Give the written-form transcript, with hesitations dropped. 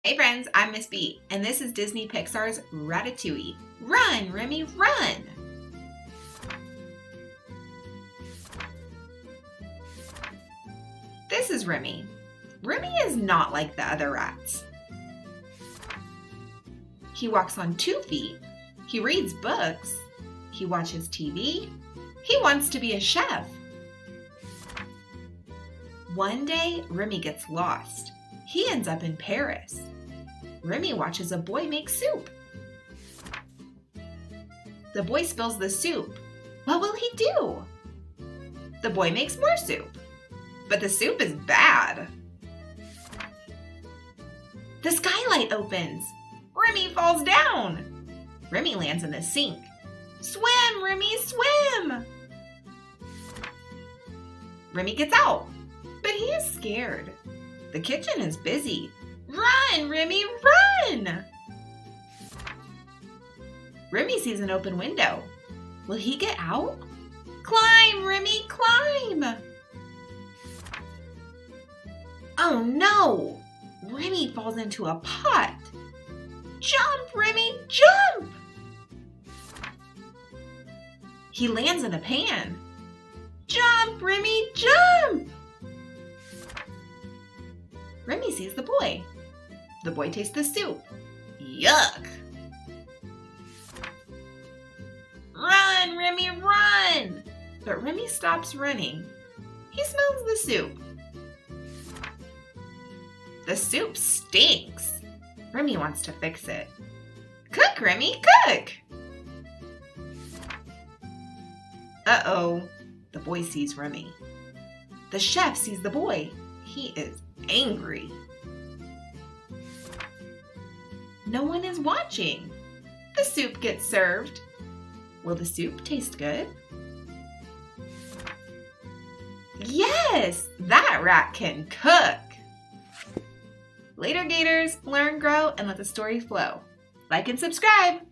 Hey friends, I'm Miss B, and this is Disney Pixar's Ratatouille. Run, Remy, run! This is Remy. Remy is not like the other rats. He walks on 2 feet, he reads books, he watches TV, he wants to be a chef. One day, Remy gets lost. He ends up in Paris. Remy watches a boy make soup. The boy spills the soup. What will he do? The boy makes more soup, but the soup is bad. The skylight opens. Remy falls down. Remy lands in the sink. Swim, Remy, swim! Remy gets out, but he is scared. The kitchen is busy. Run, Remy, run! Remy sees an open window. Will he get out? Climb, Remy, climb! Oh no! Remy falls into a pot. Jump, Remy, jump! He lands in a pan. Jump, Remy, jump! Remy sees the boy. The boy tastes the soup. Yuck! Run, Remy, run! But Remy stops running. He smells the soup. The soup stinks. Remy wants to fix it. Cook, Remy, cook! Uh-oh, the boy sees Remy. The chef sees the boy. He is angry. No one is watching. The soup gets served. Will the soup taste good? Yes, that rat can cook. Later, Gators, learn, grow, and let the story flow. Like and subscribe.